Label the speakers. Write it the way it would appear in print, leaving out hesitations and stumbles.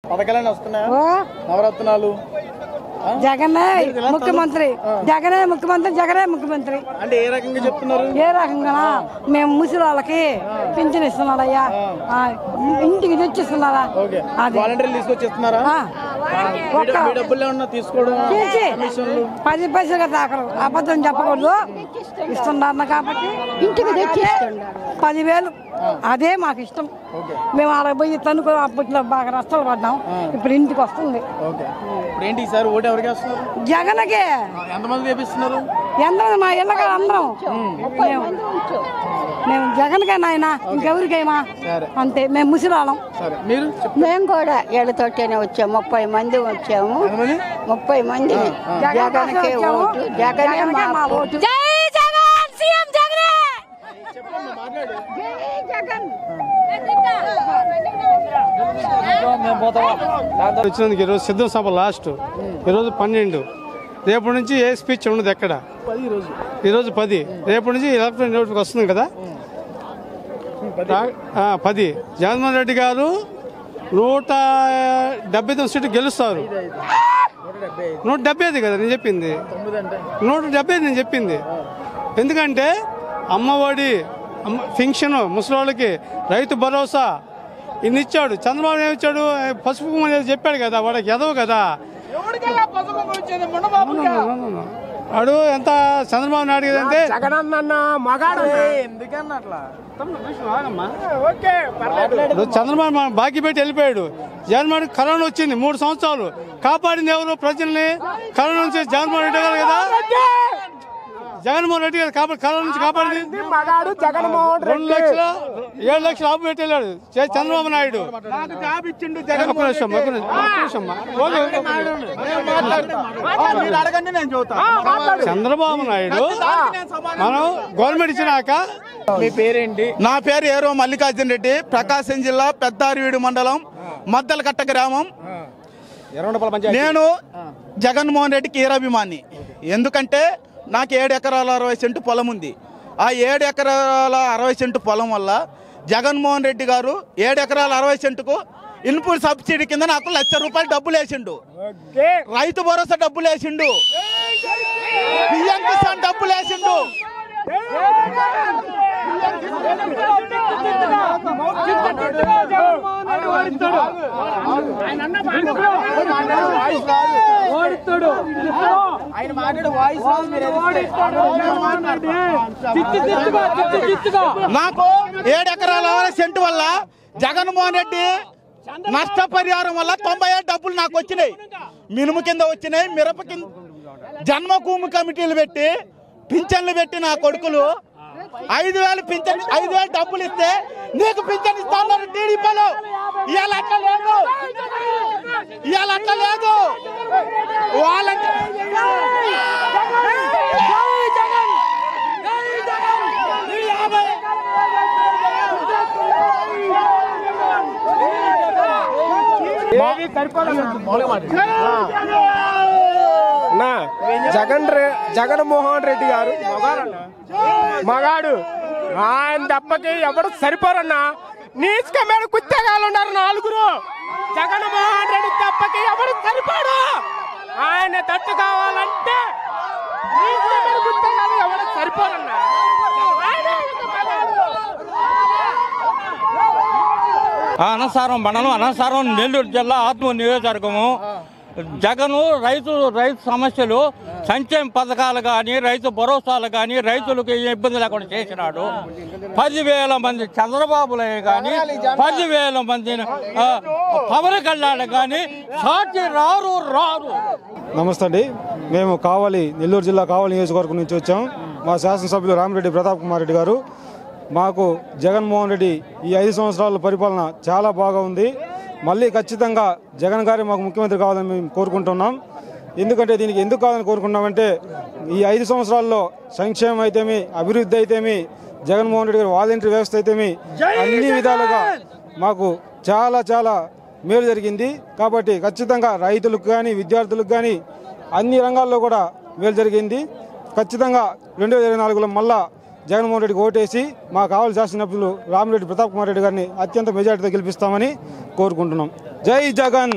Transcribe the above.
Speaker 1: పథకాలన్నీ వస్తున్నాయా? నవరత్నాలు
Speaker 2: జగనే ముఖ్యమంత్రి, జగనే ముఖ్యమంత్రి, జగనే ముఖ్యమంత్రి
Speaker 1: అంటే ఏ రకంగా చెప్తున్నారు?
Speaker 2: ఏ రకంగా మేము ముసలి వాళ్ళకి పింఛన్ ఇస్తున్నారయ్యా, ఇంటికి తెచ్చిస్తున్నారా?
Speaker 1: వాలంటీర్లు తీసుకొచ్చిస్తున్నారా? డబ్బులు ఏమన్నా తీసుకోవడం
Speaker 2: 10 పైసలుగా తాకరు, అబద్ధం చెప్పకూడదు, ఇస్తున్నారు కాబట్టి ఇంటికి తెచ్చి 10,000 అదే మాకు ఇష్టం. మేము ఆడ పోయి తనుకో అప్పట్లో బాగా నష్టాలు పడ్డాం, ఇప్పుడు ఇంటికి వస్తుంది. జగన్కే.
Speaker 1: ఎంతమంది వేపిస్తున్నారు?
Speaker 2: ఎంతమంది మా ఇళ్ళగా అందరం మేము జగన్కే నాయన, ఇంకెవరికేమా అంతే. మేము ముసిరాళ్ళం.
Speaker 3: మేము కూడా ఏళ్ళతోటేనే వచ్చాము, 30 మంది వచ్చాము, 30 మంది. జగన్కే ఓటు, జగనే మా ఓటు.
Speaker 4: వచ్చినందుకు ఈరోజు సిద్ధం సభ లాస్ట్, ఈరోజు 12, రేపటి నుంచి ఏ స్పీచ్ ఉండదు ఎక్కడ. ఈరోజు 10, రేపటి నుంచి ఎలక్ట్రానిక్ నోటిఫికేషన్ వస్తుంది కదా 10. జగన్మోహన్ రెడ్డి గారు 179 సీట్లు గెలుస్తారు. 175 కదా నేను చెప్పింది, 175 నేను చెప్పింది. ఎందుకంటే అమ్మఒడి, పెన్షన్, ముసలివాళ్ళకి రైతు భరోసా ఇన్ని ఇచ్చాడు. చంద్రబాబు ఏమి ఇచ్చాడు? పసుపు అనేది చెప్పాడు కదా, వాడికి ఎదవు కదా వాడు. ఎంత చంద్రబాబు నాయుడు అంటే చంద్రబాబు బాకీ పెట్టి వెళ్ళిపోయాడు. జగన్మోహన్ కరోనా వచ్చింది 3 సంవత్సరాలు, కాపాడింది ఎవరు? ప్రజల్ని. కరోనా నుంచి జగన్మోహన్ రెడ్డి గారు కదా, జగన్మోహన్ రెడ్డి గారు కరోనా నుంచి కాపాడింది. 7 లక్షలు ఆపు పెట్టి వెళ్ళాడు చంద్రబాబు నాయుడు. చంద్రబాబు నాయుడు మనం గవర్నమెంట్ ఇచ్చినాక.
Speaker 1: మీ పేరేంటి?
Speaker 5: నా పేరు ఏరో మల్లికార్జున రెడ్డి, ప్రకాశం జిల్లా పెద్దారివీడు మండలం మద్దలకట్ట గ్రామం. నేను జగన్మోహన్ రెడ్డికి ఈరాభిమాని. ఎందుకంటే నాకు 7 ఎకరాల 60 సెంటు పొలం ఉంది. ఆ 7 ఎకరాల 60 సెంటు పొలం వల్ల జగన్మోహన్ రెడ్డి గారు 7 ఎకరాల 60 సెంటుకు ఇన్పుట్ సబ్సిడీ కింద నాకు ₹1,00,000 డబ్బులు వేసిండు, రైతు భరోసా డబ్బులు వేసిండు, బియ్యం కిసాన్ డబ్బులు వేసిండు. నాకు 7 ఎకరాల 60 సెంటు వల్ల జగన్మోహన్ రెడ్డి నష్టపరిహారం వల్ల 97 డబ్బులు నాకు వచ్చినాయి. మినుము కింద వచ్చినాయి, మిరప కింద, జన్మభూమి కమిటీలు పెట్టి పింఛన్లు పెట్టి నా కొడుకులు 5,000 పింఛన్, 5,000 డబ్బులు ఇస్తే నీకు పింఛన్ ఇస్తాను టీడీపీలో. ఇవాళ అట్లా లేదు, ఇవాళ అట్లా లేదు. వాళ్ళంటే
Speaker 6: జగన్మోహన్ రెడ్డి గారు మగాడు, ఆయన దెబ్బకి ఎవరు సరిపోరన్నా. నీచుక మీద కుత్తగాలు ఉన్నారు 4. జగన్మోహన్ రెడ్డి దెబ్బకి ఎవరు సరిపోడు. ఆయన దత్తు కావాలంటే నీచుక మీద కుత్తగాలు ఎవరు సరిపోరన్నా.
Speaker 7: అనసారం మండలం, అనసారం, నెల్లూరు జిల్లా, ఆత్మ నియోజకవర్గము. జగను రైతు సమస్యలు, సంక్షేమ పథకాలు కానీ, రైతు భరోసాలు కానీ, రైతులకు ఇబ్బంది లేకుండా చేసినాడు. 10,000 మంది చంద్రబాబులే కానీ, 10,000 మంది పవన్ కళ్యాణ్ కానీ సాటి రారు.
Speaker 4: నమస్తే అండి, మేము కావలి, నెల్లూరు జిల్లా కావలి నియోజకవర్గం నుంచి వచ్చాం. మా శాసనసభ్యులు రామిరెడ్డి ప్రతాప్ కుమార్ రెడ్డి గారు, మాకు జగన్మోహన్ రెడ్డి ఈ 5 సంవత్సరాల పరిపాలన చాలా బాగా ఉంది. మళ్ళీ ఖచ్చితంగా జగన్ గారి మాకు ముఖ్యమంత్రి కావాలని మేము కోరుకుంటున్నాం. ఎందుకంటే దీనికి ఎందుకు కావాలని కోరుకుంటున్నామంటే ఈ 5 సంవత్సరాల్లో సంక్షేమం అయితేమి, అభివృద్ధి అయితేమి, జగన్మోహన్ రెడ్డి గారి వాలంటీర్ వ్యవస్థ అయితేమి, అన్ని విధాలుగా మాకు చాలా చాలా మేలు జరిగింది. కాబట్టి ఖచ్చితంగా రైతులకు కానీ, విద్యార్థులకు కానీ అన్ని రంగాల్లో కూడా మేలు జరిగింది. ఖచ్చితంగా 2024లో మళ్ళా జగన్మోహన్ రెడ్డికి ఓటేసి మా కావలి శాసనసభ్యులు రామిరెడ్డి ప్రతాప్ కుమార్ రెడ్డి గారిని అత్యంత మెజార్టీతో గెలిపిస్తామని కోరుకుంటున్నాం. జై జగన్.